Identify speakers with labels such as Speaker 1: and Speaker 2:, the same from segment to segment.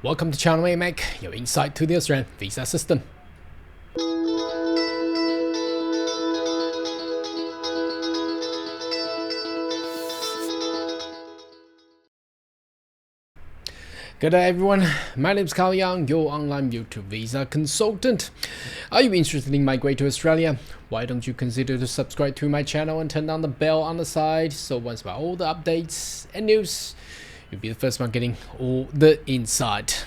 Speaker 1: Welcome to Channel AMAC, your insight to the Australian visa system. Good day everyone, my name is Carl Young, your online YouTube visa consultant. Are you interested in migrating to Australia? Why don't you consider to subscribe to my channel and turn on the bell on the side, so once about all the updates and news, you'll be the first one getting all the insight.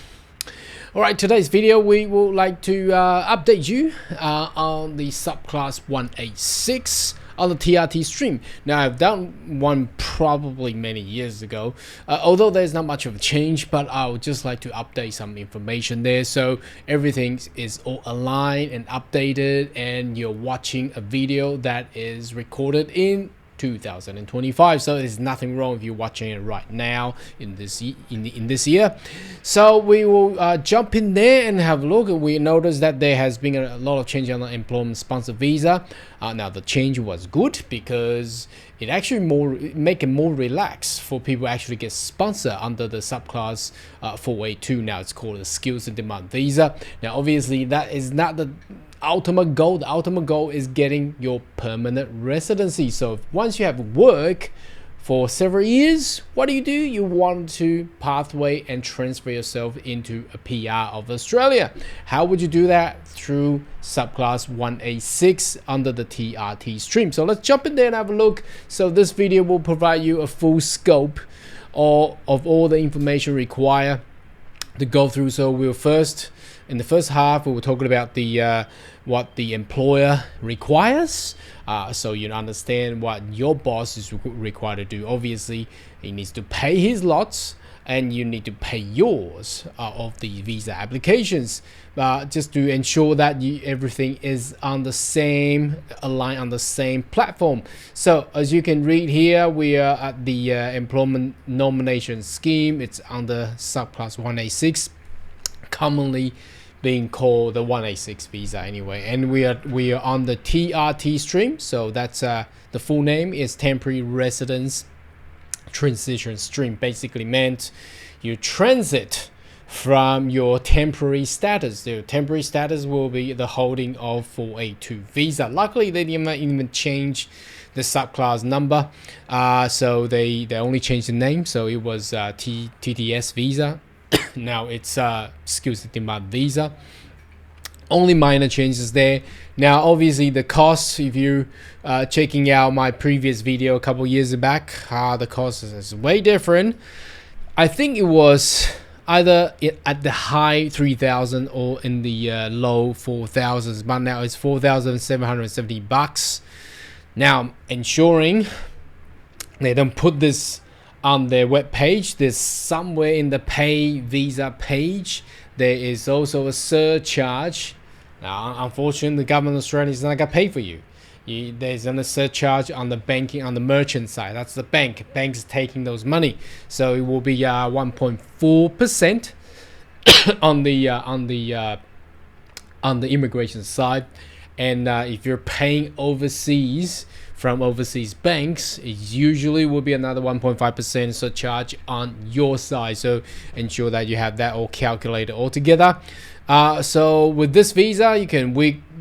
Speaker 1: Alright, today's video we would like to update you on the subclass 186 on the TRT stream. Now I've done one probably many years ago, although there's not much of a change, but I would just like to update some information there so everything is all aligned and updated, and you're watching a video that is recorded in 2025, so there's nothing wrong if you're watching it right now in this year. So we will jump in there and have a look. We noticed that there has been a lot of change on the employment sponsor visa. Now the change was good because it actually make it more relaxed for people actually get sponsored under the subclass 482. Now it's called the skills and demand visa. Now obviously that is not the ultimate goal. The ultimate goal is getting your permanent residency. So once you have work for several years, what do? You want to pathway and transfer yourself into a PR of Australia. How would you do that? Through subclass 186 under the TRT stream. So let's jump in there and have a look. So this video will provide you a full scope of all the information required to go through. So we'll first, in the first half, we were talking about the what the employer requires, so you understand what your boss is required to do. Obviously, he needs to pay his lots, and you need to pay yours of the visa applications, just to ensure that everything is on the same aligned on the same platform. So as you can read here, we are at the employment nomination scheme. It's under subclass 186, commonly being called the 186 visa anyway, and we are on the TRT stream. So that's the full name is temporary residence transition stream. Basically meant you transit from your temporary status. The temporary status will be the holding of 482 visa. Luckily they didn't even change the subclass number, so they only changed the name. So it was TTS visa. Now it's skills and demand visa. Only minor changes there. Now obviously the cost, if you checking out my previous video a couple years back, the cost is way different. I think it was either at the high 3,000 or in the low 4,000s, but now it's 4,770 bucks. Now ensuring they don't put this on their web page, there's somewhere in the pay visa page there is also a surcharge. Now unfortunately the government of Australia is not gonna pay for you. There's a surcharge on the banking, on the merchant side. That's the bank's taking those money, so it will be 1.4% on the immigration side. And if you're paying overseas from overseas banks, it usually will be another 1.5% surcharge on your side. So ensure that you have that all calculated all together. So with this visa, you can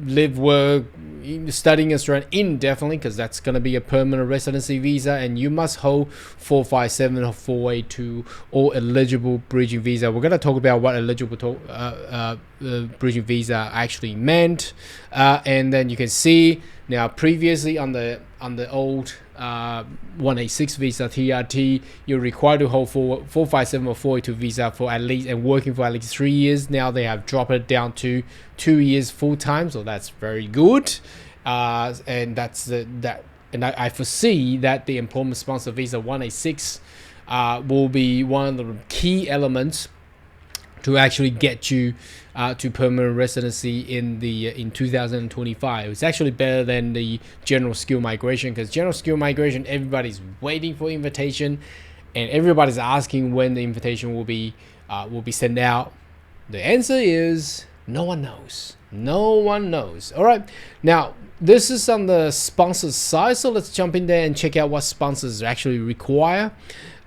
Speaker 1: live, work, studying Australia indefinitely, because that's going to be a permanent residency visa, and you must hold 457 or 482 or eligible bridging visa. We're going to talk about what eligible bridging visa actually meant, and then you can see now previously on the old 186 visa TRT, you're required to hold 457 or 482 visa for at least, and working for at least 3 years. Now they have dropped it down to 2 years full time, so that's very good. And that's that. And I foresee that the employment sponsor visa 186 will be one of the key elements to actually get you to permanent residency in 2025. It's actually better than the general skill migration, because general skill migration, everybody's waiting for invitation, and everybody's asking when the invitation will be sent out. The answer is no one knows. No one knows. All right, now this is on the sponsor side, so let's jump in there and check out what sponsors actually require.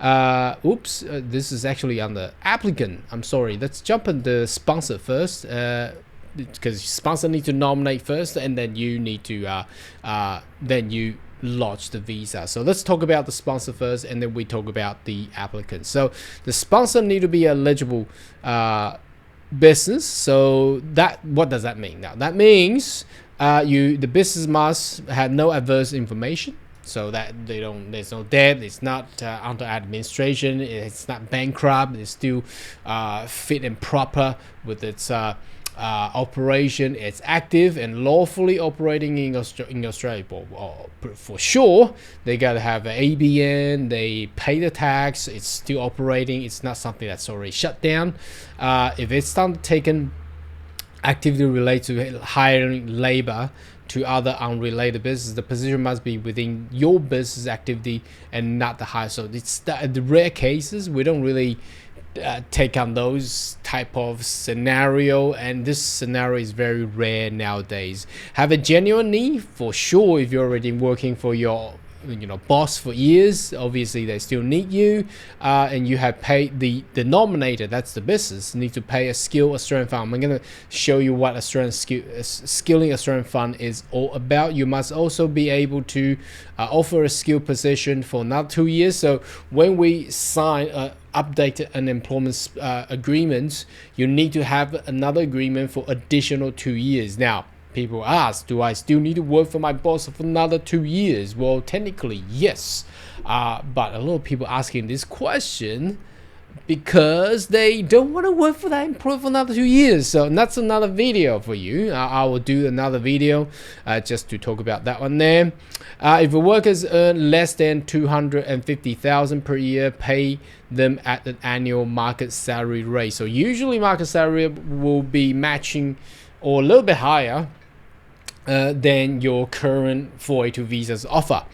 Speaker 1: This is actually on the applicant. I'm sorry. Let's jump on the sponsor first. Because sponsor need to nominate first, and then you need to then you lodge the visa. So let's talk about the sponsor first, and then we talk about the applicant. So the sponsor need to be eligible business. So what does that mean? Now that means the business must have no adverse information, so that there's no debt, it's not under administration, it's not bankrupt, it's still fit and proper with its operation, it's active and lawfully operating in Australia. For sure, they gotta have an ABN, they pay the tax, it's still operating, it's not something that's already shut down. If it's undertaken activity related to hiring labor to other unrelated business, the position must be within your business activity and not the hire. So it's the rare cases we don't really take on those type of scenario, and this scenario is very rare nowadays. Have a genuine need for sure. If you're already working for your boss for years, obviously they still need you, and you have paid the nominator, that's the business, need to pay a skill Australian fund. I'm going to show you what skilling Australian fund is all about. You must also be able to offer a skill position for another 2 years. So when we sign updated unemployment agreements, you need to have another agreement for additional 2 years. Now people ask, do I still need to work for my boss for another 2 years? Well, technically yes, but a lot of people asking this question because they don't want to work for that employer for another 2 years. So that's another video for you. I will do another video just to talk about that one there. If a workers earn less than 250,000 per year, pay them at an annual market salary rate. So usually market salary will be matching or a little bit higher than your current 482 visas offer.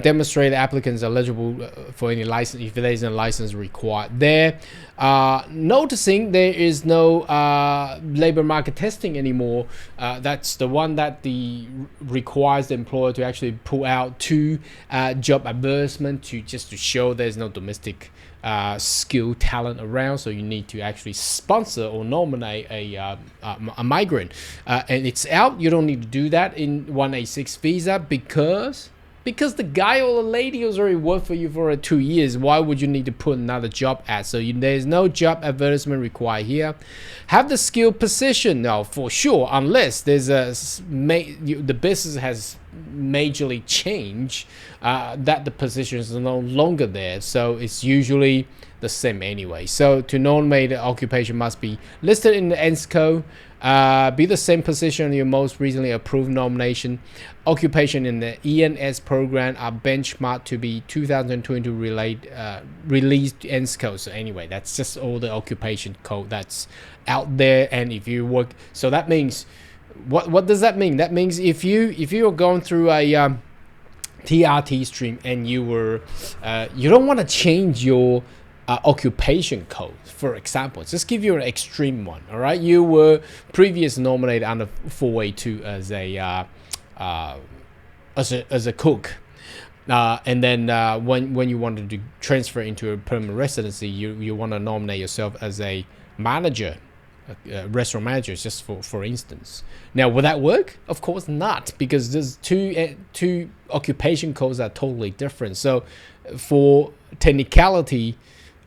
Speaker 1: Demonstrate the applicants are eligible for any license if there is a license required there. Noticing there is no labor market testing anymore. That's the one that requires the employer to actually pull out 2 job advertisement to show there's no domestic skilled talent around. So you need to actually sponsor or nominate a migrant, and it's out. You don't need to do that in 186 visa because the guy or the lady who's already worked for you for 2 years. Why would you need to put another job ad? So there's no job advertisement required here. Have the skill position now for sure, unless there's the business has majorly changed, that the position is no longer there. So it's usually the same anyway. So to nominate the occupation must be listed in the ENSCO, be the same position in your most recently approved nomination. Occupation in the ENS program are benchmarked to be 2022 released ENSCO. So anyway, that's just all the occupation code that's out there. And if you work, so that means what does that mean? That means if you're going through a TRT stream and you don't want to change your occupation code, for example, just give you an extreme one. All right, you were previously nominated under 482 as a cook, and then when you wanted to transfer into a permanent residency, you want to nominate yourself as a manager, restaurant manager, just for instance. Now, will that work? Of course not, because there's two occupation codes that are totally different. So for technicality,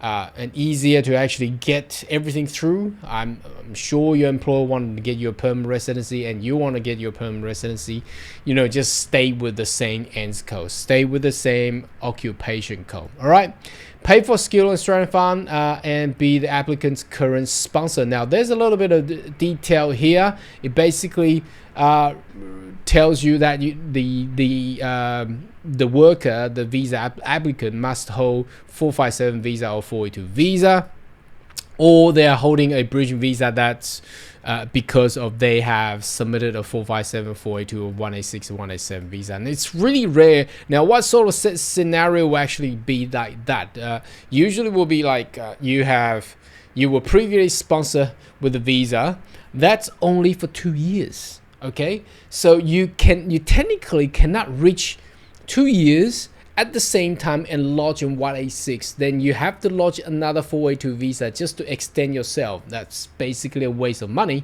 Speaker 1: and easier to actually get everything through, I'm sure your employer wanted to get you a permanent residency, and you want to get your permanent residency, just stay with the same ENS code, stay with the same occupation code. All right, pay for skill Australian fund, and be the applicant's current sponsor. Now there's a little bit of detail here. It basically tells you that the worker, the visa applicant, must hold 457 visa or 482 visa, or they are holding a bridging visa that's because of they have submitted a 457, 482, or 186 or 187 visa. And it's really rare. Now, what sort of scenario will actually be like that? Usually will be like you were previously sponsored with a visa that's only for 2 years. Okay, so you technically cannot reach 2 years at the same time and lodge in 186, then you have to lodge another 482 visa just to extend yourself. That's basically a waste of money.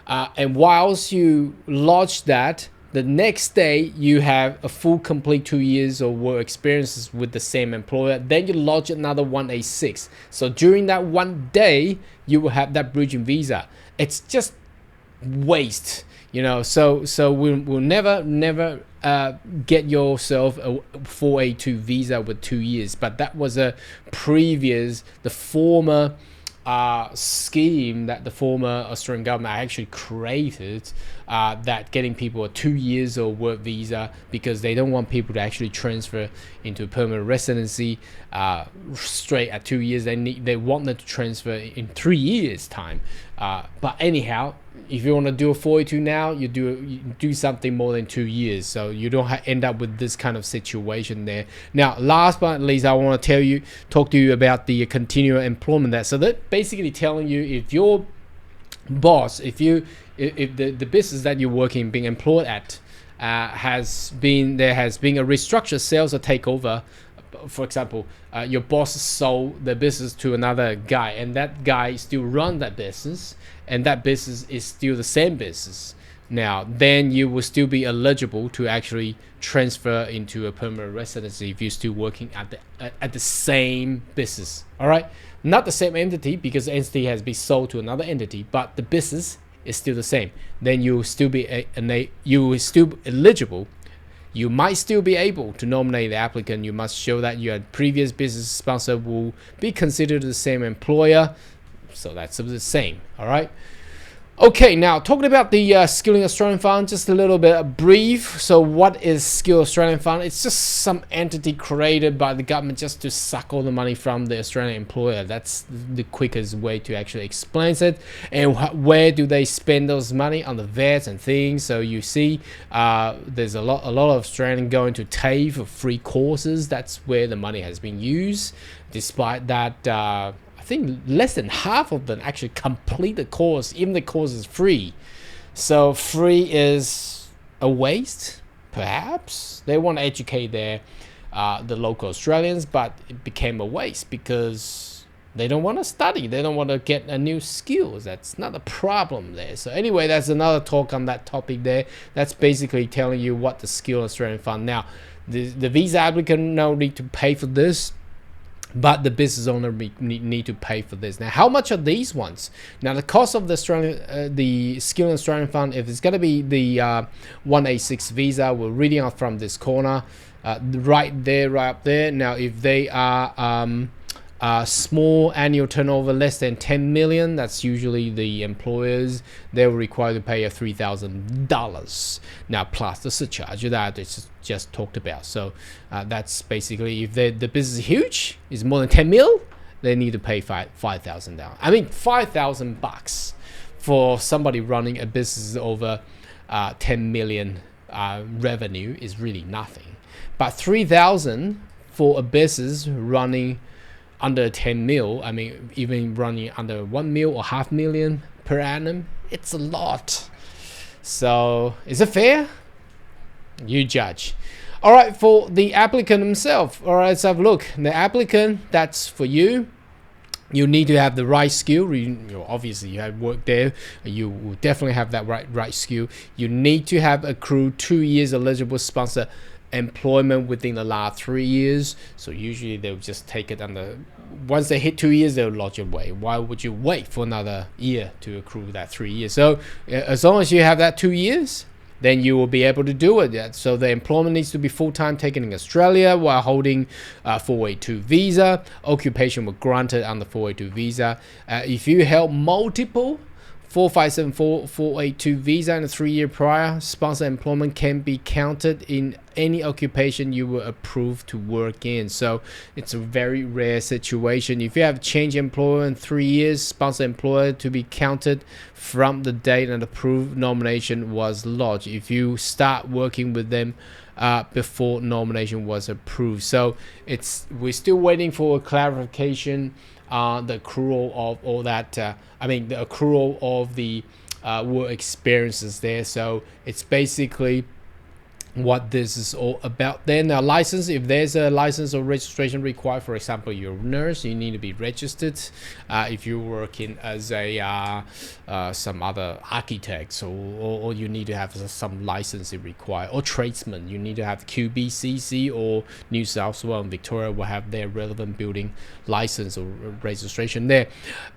Speaker 1: And whilst you lodge that, the next day you have a full complete 2 years of work experiences with the same employer. Then you lodge another 186. So during that one day, you will have that bridging visa. It's just waste, you know. So we'll never get yourself a 482 visa with 2 years. But that was the former scheme that the former Australian government actually created, that getting people a 2 years of work visa, because they don't want people to actually transfer into permanent residency straight at 2 years. They want them to transfer in 3 years time. But anyhow, if you want to do a 482 now, you do something more than 2 years, so you don't end up with this kind of situation there. Now, last but not least, I want to talk to you about the continual employment there. So that basically telling you, if your boss, if the business that you're working, being employed at, has been a restructured sales or takeover. For example, your boss sold the business to another guy, and that guy still run that business, and that business is still the same business. Now, then you will still be eligible to actually transfer into a permanent residency if you're still working at the same business. All right, not the same entity, because the entity has been sold to another entity, but the business is still the same. Then you will still be eligible. You might still be able to nominate the applicant. You must show that your previous business sponsor will be considered the same employer. So that's the same. All right. Okay, now talking about the Skilling Australian Fund, just a little bit brief. So what is Skill Australian Fund? It's just some entity created by the government just to suck all the money from the Australian employer. That's the quickest way to actually explain it. And where do they spend those money? On the vets and things. So you see, there's a lot of Australians going to TAFE for free courses. That's where the money has been used. Despite that, I think less than half of them actually complete the course. Even the course is free. So free is a waste, perhaps. They want to educate the local Australians, but it became a waste because they don't want to study. They don't want to get a new skills. That's not a problem there. So anyway, that's another talk on that topic there. That's basically telling you what the Skill Australian Fund. Now, the visa applicant no need to pay for this, but the business owner need to pay for this. Now, how much are these ones? Now, the cost of the Skill Australian Fund, if it's going to be the 186 visa, we're reading out from this corner, right up there. Now, if they are small annual turnover less than 10 million, that's usually the employers. They're required to pay a $3,000 now, plus the surcharge that it's just talked about. So that's basically, if the business is huge, is more than 10 mil, they need to pay $5,000. I mean, $5,000 for somebody running a business over 10 million revenue is really nothing. But 3,000 for a business running under 10 mil, I mean, even running under 1 mil or half million per annum, it's a lot. So is it fair? You judge. All right, for the applicant himself, all right, let's have a look. The applicant, that's for you. You need to have the right skill. Obviously, you have worked there. You will definitely have that right skill. You need to have accrued 2 years eligible sponsor employment within the last 3 years. So usually they'll just take it under, once they hit 2 years, they'll lodge away. Why would you wait for another year to accrue that 3 years? So as long as you have that 2 years, then you will be able to do it. So the employment needs to be full-time, taken in Australia while holding 482 visa. Occupation was granted on the 482 visa. If you held multiple 4574 482 visa in a 3 year prior, sponsor employment can be counted in any occupation you were approved to work in. So it's a very rare situation. If you have changed employer in 3 years, sponsor employer to be counted from the date an approved nomination was lodged. If you start working with them before nomination was approved. So we're still waiting for a clarification on the accrual of all that. The accrual of the work experiences there. So it's basically what this is all about. Then a license, if there's a license or registration required, for example, you're a nurse, you need to be registered. If you're working as a some other architects, or you need to have some license required, or tradesmen, you need to have QBCC, or New South Wales and Victoria will have their relevant building license or registration there.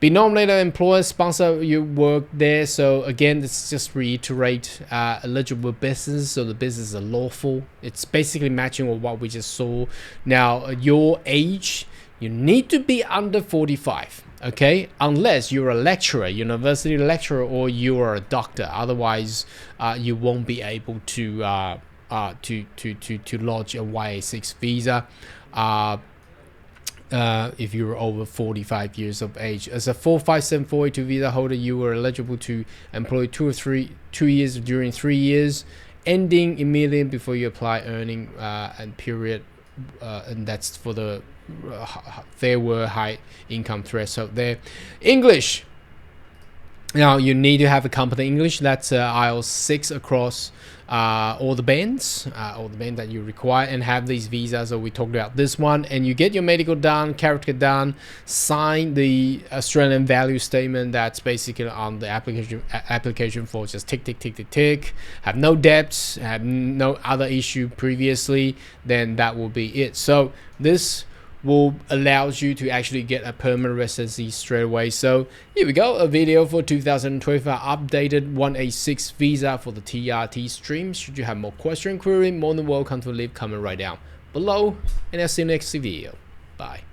Speaker 1: Be nominated employer sponsor you work there. So again, let's just reiterate, eligible business, so the business is lawful. It's basically matching with what we just saw. Now, your age, you need to be under 45, okay, unless you're a lecturer, university lecturer, or you are a doctor. Otherwise, you won't be able to lodge a YA6 visa if you're over 45 years of age. As a 457-482 visa holder, you are eligible to employ 2 years during 3 years, ending immediately before you apply earning and period, and that's for the there were high income threshold there. English. Now you need to have a company English. That's IELTS 6 across all the bands that you require, and have these visas. So we talked about this one, and you get your medical done, character done, sign the Australian value statement. That's basically on the application for just tick, tick, tick, tick, tick. Have no debts, have no other issue previously, then that will be it. So this will allows you to actually get a permanent residency straight away. So here we go, a video for 2025 updated 186 visa for the TRT stream. Should you have more question query, more than welcome to leave comment right down below, and I'll see you next video. Bye.